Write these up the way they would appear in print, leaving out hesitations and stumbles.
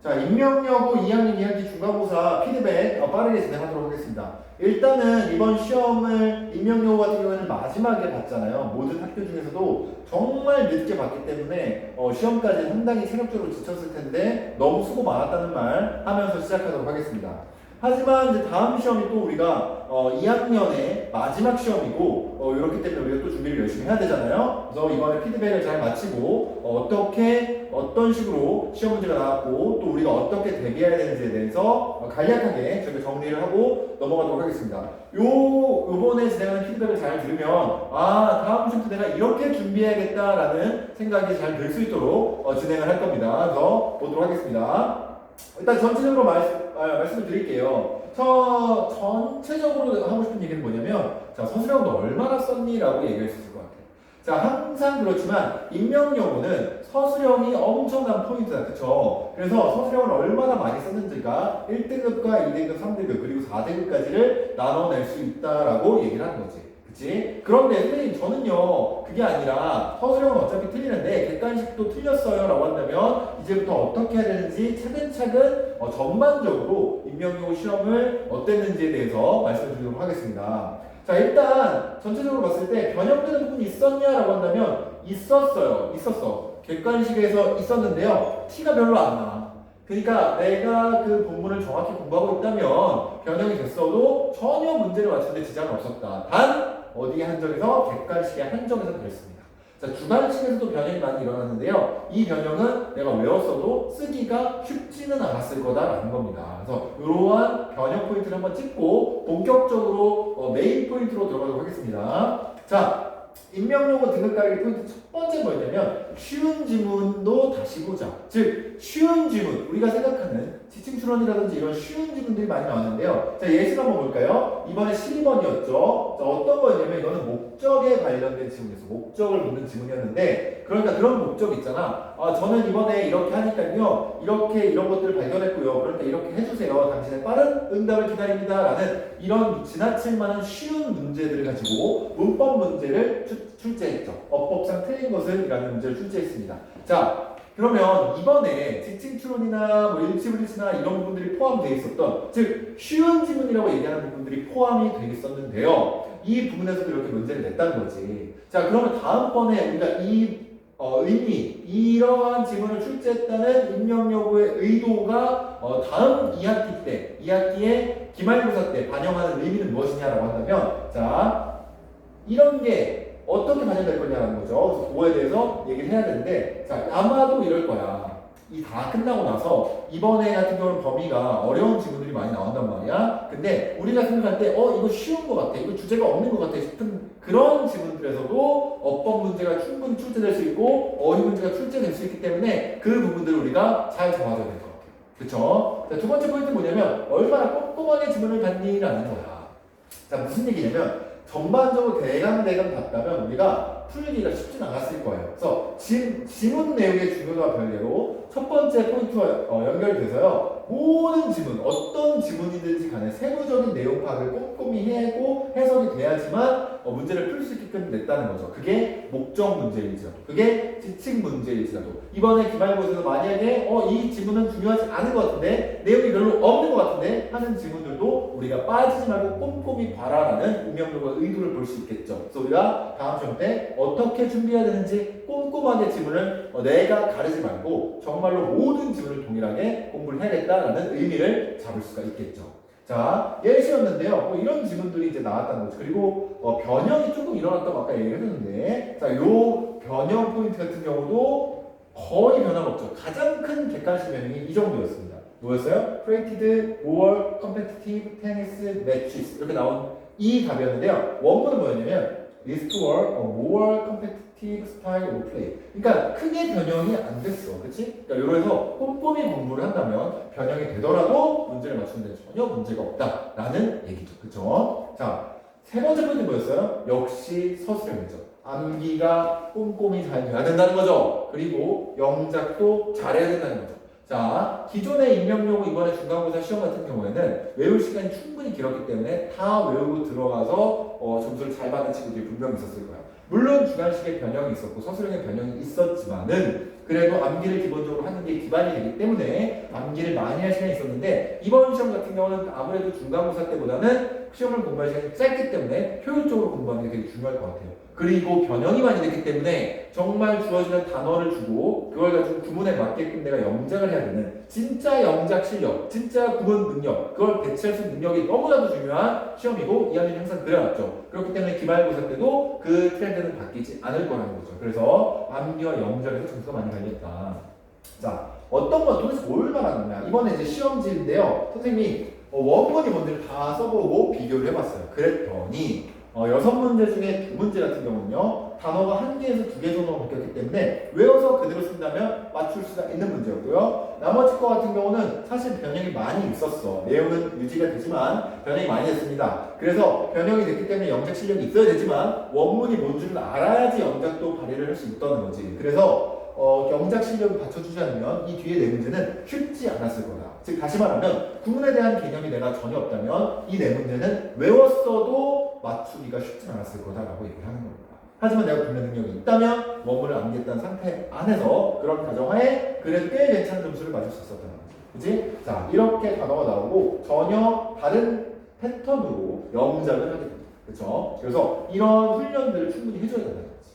자, 임명여고 2학년 2학기 중간고사 피드백 빠르게 진행하도록 하겠습니다. 일단은 이번 시험을 임명여고 같은 경우에는 마지막에 봤잖아요. 모든 학교 중에서도 정말 늦게 봤기 때문에 시험까지 상당히 체력적으로 지쳤을 텐데 너무 수고 많았다는 말 하면서 시작하도록 하겠습니다. 하지만 이제 다음 시험이 또 우리가 2학년의 마지막 시험이고 이렇기 때문에 우리가 또 준비를 열심히 해야 되잖아요. 그래서 이번에 피드백을 잘 마치고 어떤 식으로 시험 문제가 나왔고 또 우리가 어떻게 대비해야 되는지에 대해서 간략하게 저희가 정리를 하고 넘어가도록 하겠습니다. 요번에 진행하는 피드백을 잘 들으면 다음 시험 때 내가 이렇게 준비해야겠다라는 생각이 잘 들 수 있도록 진행을 할 겁니다. 그래서 보도록 하겠습니다. 일단 전체적으로 말씀을 드릴게요. 전체적으로 하고 싶은 얘기는 뭐냐면, 자, 서술형 너 얼마나 썼니? 라고 얘기할 수 있을 것 같아요. 자, 항상 그렇지만, 임명여고는 서술형이 엄청난 포인트다. 그쵸? 그래서 서술형을 얼마나 많이 썼는지가 1등급과 2등급, 3등급, 그리고 4등급까지를 나눠낼 수 있다라고 얘기를 하는 거지. 그치? 그런데 선생님 저는요 그게 아니라 서술형은 어차피 틀리는데 객관식도 틀렸어요 라고 한다면 이제부터 어떻게 해야 되는지 차근차근 전반적으로 임명여고 시험을 어땠는지에 대해서 말씀드리도록 하겠습니다. 자, 일단 전체적으로 봤을 때 변형되는 부분이 있었냐라고 한다면 있었어. 객관식에서 있었는데요 티가 별로 안 나. 그러니까 내가 그 본문을 정확히 공부하고 있다면 변형이 됐어도 전혀 문제를 맞추는데 지장은 없었다. 단 어디 한정에서 객관식의 한정에서 그랬습니다. 자, 주관식에서도 변형이 많이 일어났는데요. 이 변형은 내가 외웠어도 쓰기가 쉽지는 않았을 거다라는 겁니다. 그래서 이러한 변형 포인트를 한번 찍고 본격적으로 메인 포인트로 들어가도록 하겠습니다. 자, 임명여고 등급 가리기 포인트 첫 번째 뭐냐면 쉬운 지문도 다시 보자. 즉 쉬운 지문, 우리가 생각하는 지침 추론이라든지 이런 쉬운 지문들이 많이 나왔는데요. 자, 예시를 한번 볼까요? 이번에 12번이었죠. 자, 어떤 거였냐면 이거는 목적에 관련된 지문이었어. 목적을 묻는 지문이었는데 그러니까 그런 목적 있잖아. 저는 이번에 이렇게 하니까요. 이렇게 이런 것들을 발견했고요. 그러니까 이렇게 해주세요. 당신의 빠른 응답을 기다립니다. 라는 이런 지나칠 만한 쉬운 문제들을 가지고 문법 문제를 출제했죠. 어법상 틀린 것을 이라는 문제를 출제했습니다. 자, 그러면 이번에 지침 추론이나 뭐 일치불일치나 이런 부분들이 포함되어 있었던 즉 쉬운 지문이라고 얘기하는 부분들이 포함이 되어 있었는데요. 이 부분에서도 이렇게 문제를 냈다는 거지. 자, 그러면 다음번에 우리가 이러한 지문을 출제했다는 임명여고의 의도가 다음 2학기의 기말고사 때 반영하는 의미는 무엇이냐라고 한다면 자, 이런 게 어떻게 반영될 거냐는 거죠. 그래서 그거에 대해서 얘기를 해야 되는데 자, 아마도 이럴 거야. 이 다 끝나고 나서 이번에 같은 경우는 범위가 어려운 지문들이 많이 나온단 말이야. 근데 우리가 생각할 때 이거 쉬운 것 같아. 이거 주제가 없는 것 같아 싶은 그런 지문들에서도 어법 문제가 충분히 출제될 수 있고 어휘 문제가 출제될 수 있기 때문에 그 부분들을 우리가 잘 잡아줘야 될 것 같아요. 그쵸? 자, 두 번째 포인트는 뭐냐면 얼마나 꼼꼼하게 지문을 봤니라는 거야. 자, 무슨 얘기냐면 전반적으로 대강 봤다면 우리가 풀기가 쉽진 않았을 거예요. 그래서 지문 내용의 중요도와 별개로 첫 번째 포인트와 연결돼서요. 모든 지문, 어떤 지문이든지 간에 세부적인 내용 파악을 꼼꼼히 하고 해석이 돼야지만 문제를 풀 수 있게끔 냈다는 거죠. 그게 목적 문제일지라도, 그게 지침 문제일지라도. 이번에 기말고사에서 만약에 이 지문은 중요하지 않은 것 같은데 내용이 별로 없는 것 같은데 하는 지문들도 우리가 빠지지 말고 꼼꼼히 봐라라는 임명여고의 의도를 볼 수 있겠죠. 그래서 우리가 다음 시험 때 어떻게 준비해야 되는지 꼼꼼하게 지문을 내가 가르지 말고 정말로 모든 지문을 동일하게 공부를 해야겠다라는 의미를 잡을 수가 있겠죠. 자, 예시였는데요. 이런 지문들이 이제 나왔다는 거죠. 그리고 변형이 조금 일어났다고 아까 얘기했는데 자, 요 변형 포인트 같은 경우도 거의 변화가 없죠. 가장 큰 객관식 변형이 이 정도였습니다. 뭐였어요? Created more competitive tennis matches 이렇게 나온 이 답이었는데요. 원문은 뭐였냐면 Restore a more competitive style of play. 그러니까 크게 변형이 안 됐어. 그치? 그러니까 이래서 꼼꼼히 공부를 한다면 변형이 되더라도 문제를 맞추는 데 전혀 문제가 없다라는 얘기죠. 그쵸? 자, 세 번째 포인트 뭐였어요? 역시 서술형이죠. 암기가 꼼꼼히 잘 돼야 된다는 거죠. 그리고 영작도 잘해야 된다는 거죠. 자, 기존의 임명여고 이번에 중간고사 시험 같은 경우에는 외울 시간이 충분히 길었기 때문에 다 외우고 들어가서 점수를 잘 받는 친구들이 분명히 있었을 거예요. 물론 주관식의 변형이 있었고 서술형의 변형이 있었지만은 그래도 암기를 기본적으로 하는 게 기반이 되기 때문에 암기를 많이 할 시간이 있었는데 이번 시험 같은 경우는 아무래도 중간고사 때보다는 시험을 공부할 시간이 짧기 때문에 효율적으로 공부하는 게 되게 중요할 것 같아요. 그리고 변형이 많이 됐기 때문에 정말 주어지는 단어를 주고 그걸 가지고 구문에 맞게끔 내가 영작을 해야 되는 진짜 영작 실력, 진짜 구문 능력, 그걸 배치할 수 있는 능력이 너무나도 중요한 시험이고 2학년이 항상 그래왔죠. 그렇기 때문에 기말고사 때도 그 트렌드는 바뀌지 않을 거라는 거죠. 그래서 암기와 영작에서 점수가 많이 갈렸다. 자, 어떤 건 도대체 뭘 말하는 거냐? 이번에 이제 시험지인데요. 선생님이 원문이 뭔지를 다 써보고 비교를 해봤어요. 그랬더니 6문제 중에 2문제 같은 경우는요. 단어가 1개에서 2개 정도 바뀌었기 때문에 외워서 그대로 쓴다면 맞출 수가 있는 문제였고요. 나머지 거 같은 경우는 사실 변형이 많이 있었어. 내용은 유지가 되지만 변형이 많이 됐습니다. 그래서 변형이 됐기 때문에 영작 실력이 있어야 되지만 원문이 뭔 줄을 알아야지 영작도 발휘를 할 수 있다는 거지. 그래서 영작 실력을 받쳐주지 않으면 이 뒤에 네 문제는 쉽지 않았을 거다. 즉 다시 말하면 구문에 대한 개념이 내가 전혀 없다면 이 네 문제는 외웠어도 맞추기가 쉽지 않았을 거다라고 얘기를 하는 겁니다. 하지만 내가 분명 능력이 있다면 원문을 암기했다는 상태 안에서 그런 가정하에 그래도 꽤 괜찮은 점수를 맞을 수 있었다는 거죠. 그치? 자, 이렇게 단어가 나오고 전혀 다른 패턴으로 영작을 하게 됩니다. 그쵸? 그래서 이런 훈련들을 충분히 해줘야 된다는 거지.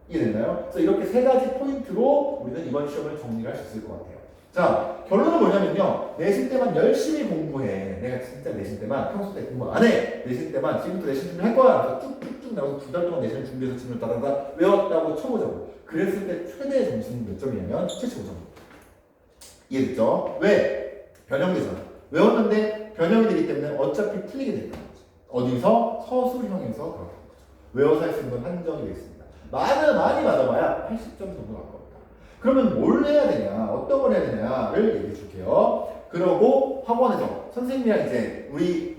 이해됐나요? 그래서 이렇게 세 가지 포인트로 우리는 이번 시험을 정리를 할 수 있을 것 같아요. 자, 결론은 뭐냐면요. 내신 때만 열심히 공부해. 내가 진짜 내신 때만 평소 때 공부 안 해. 내신 때만 지금부터 내신 준비 할 거야. 그래서 쭉쭉쭉 나와서 2달 동안 내신을 준비해서 질문을 따다다 외웠다고 쳐보자고. 그랬을 때 최대 점수는 몇 점이냐면 75점. 이해됐죠? 왜? 변형되잖아. 외웠는데 변형이 되기 때문에 어차피 틀리게 된다는 거죠. 어디서? 서술형에서 그렇다는 거죠. 외워서 할 수 있는 건 한정이 되어 있습니다. 많이 맞아봐야 80점 정도 나올 겁니다. 그러면 뭘 해야 되냐, 어떤 걸 해야 되냐를 얘기해 줄게요. 그러고 학원에서 선생님이랑 이제 우리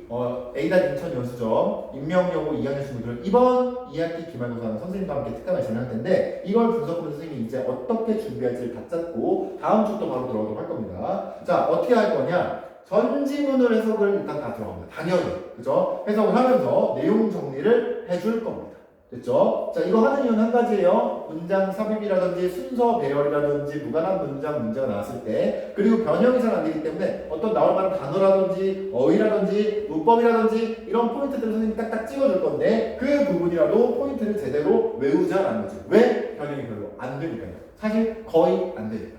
A단 인천 연수점 임명여고 2학년 친구들 이번 2학기 기말고사는 선생님과 함께 특강을 진행할 텐데 이걸 분석하면 선생님이 이제 어떻게 준비할지를 다 짰고 다음 주도 바로 들어가도록 할 겁니다. 자, 어떻게 할 거냐? 전지문을 해석을 일단 다 들어갑니다. 당연히. 그죠? 해석을 하면서 내용 정리를 해줄 겁니다. 됐죠? 자, 이거 하는 이유는 한 가지예요. 문장 삽입이라든지 순서 배열이라든지 무관한 문제가 나왔을 때 그리고 변형이 잘 안 되기 때문에 어떤 나올 만한 단어라든지 어휘라든지 문법이라든지 이런 포인트들을 선생님이 딱딱 찍어줄 건데 그 부분이라도 포인트를 제대로 외우자라는 거죠. 왜? 변형이 별로 안 되니까요. 사실 거의 안 되니까.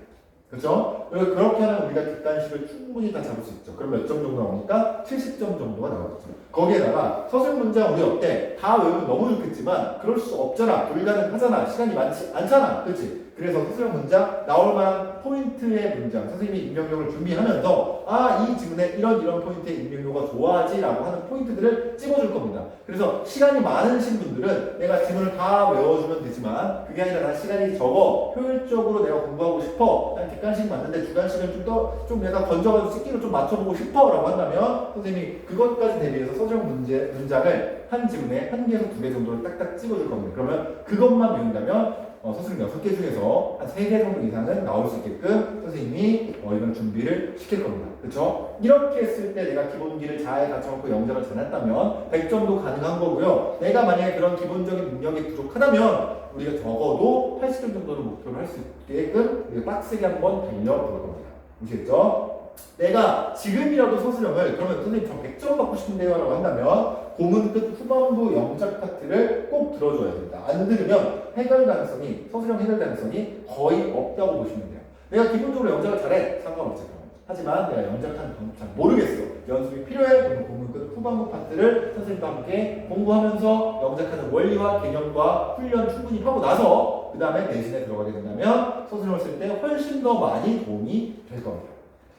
그렇죠? 그렇게 하면 우리가 객관식을 충분히 다 잡을 수 있죠. 그럼 몇 점 정도 나오니까 70점 정도가 나오겠죠. 거기에다가 서술 문장 우리 어때? 다 외우면 너무 좋겠지만 그럴 수 없잖아. 불가능하잖아. 시간이 많지 않잖아. 그렇지? 그래서 서술 문장 나올 만한 포인트의 문장 선생님이 임명용을 준비하면서 이 지문에 이런 포인트의 임명용어가 좋아하지라고 하는 포인트들을 찍어줄 겁니다. 그래서 시간이 많으신 분들은 내가 지문을 다 외워주면 되지만 그게 아니라 난 시간이 적어 효율적으로 내가 공부하고 싶어 난 객관식 맞는데 주관식을 좀 내가 건져가지고 찍기로 좀 맞춰보고 싶어 라고 한다면 선생님이 그것까지 대비해서 서술형 문장을 한 지문에 1개에서 2개 정도를 딱딱 찍어줄 겁니다. 그러면 그것만 외운다면 서술형 6개 중에서 한 3개 정도 이상은 나올 수 있게끔 선생님이 이건 준비를 시킬 겁니다. 그렇죠? 이렇게 했을 때 내가 기본기를 잘 갖춰놓고 영작을 잘했다면 100점도 가능한 거고요. 내가 만약에 그런 기본적인 능력이 부족하다면 우리가 적어도 80점 정도는 목표를 할 수 있게끔 빡세게 한번 달려볼 겁니다. 아시겠죠? 내가 지금이라도 서술형을 그러면 선생님 저 100점 받고 싶은데요 라고 한다면 고문 끝 후반부 영작 파트를 꼭 들어줘야 됩니다. 안 들으면 서술형 해결 가능성이 거의 없다고 보시면 돼요. 내가 기본적으로 영작을 잘해 상관없지. 하지만 내가 영작하는 방법 잘 모르겠어. 연습이 필요해. 그러면 고문 끝 후반부 파트를 선생님과 함께 공부하면서 영작하는 원리와 개념과 훈련 충분히 하고 나서 그 다음에 내신에 들어가게 된다면 서술형을 쓸 때 훨씬 더 많이 도움이 될 겁니다.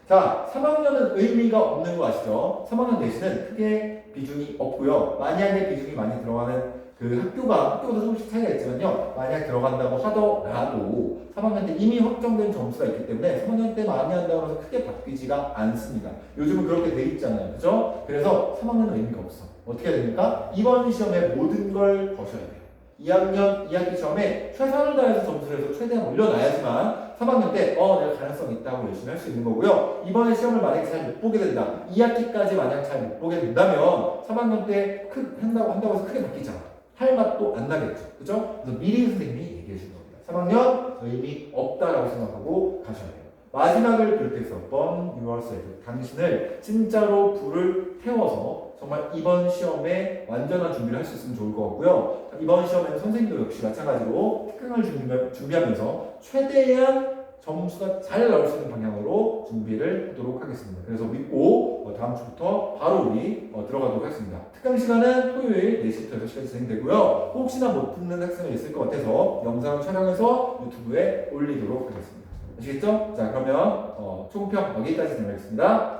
자, 3학년은 의미가 없는 거 아시죠? 3학년 내신은 크게 비중이 없고요. 만약에 비중이 많이 들어가는 학교도 조금씩 차이가 있지만요. 만약 들어간다고 하더라도 3학년 때 이미 확정된 점수가 있기 때문에 3학년 때 많이 한다고 해서 크게 바뀌지가 않습니다. 요즘은 그렇게 돼 있잖아요. 그죠? 그래서 3학년은 의미가 없어. 어떻게 해야 됩니까? 이번 시험에 모든 걸 거셔야 돼요. 2학기 시험에 최선을 다해서 점수를 해서 최대한 올려놔야지만 3학년 때 내가 가능성이 있다고 열심히 할 수 있는 거고요. 이번에 시험을 만약에 잘 못 보게 된다. 2학기까지 만약 잘 못 보게 된다면 3학년 때 한다고 해서 크게 바뀌잖아. 할 맛도 안 나겠죠. 그죠? 그래서 미리 선생님이 얘기해 주는 겁니다. 3학년 의미 없다라고 생각하고 가셔야 돼요. 마지막을 비롯해서 burn yourself, 당신을 진짜로 불을 태워서 정말 이번 시험에 완전한 준비를 할 수 있으면 좋을 것 같고요. 이번 시험에는 선생님도 역시 마찬가지로 특강을 준비하면서 최대한 점수가 잘 나올 수 있는 방향으로 준비를 하도록 하겠습니다. 그래서 믿고 다음 주부터 바로 우리 들어가도록 하겠습니다. 특강 시간은 토요일 4시부터 6시까지 진행되고요. 혹시나 못 듣는 학생이 있을 것 같아서 영상을 촬영해서 유튜브에 올리도록 하겠습니다. 아시겠죠? 자, 그러면 총평 여기까지 진행하겠습니다.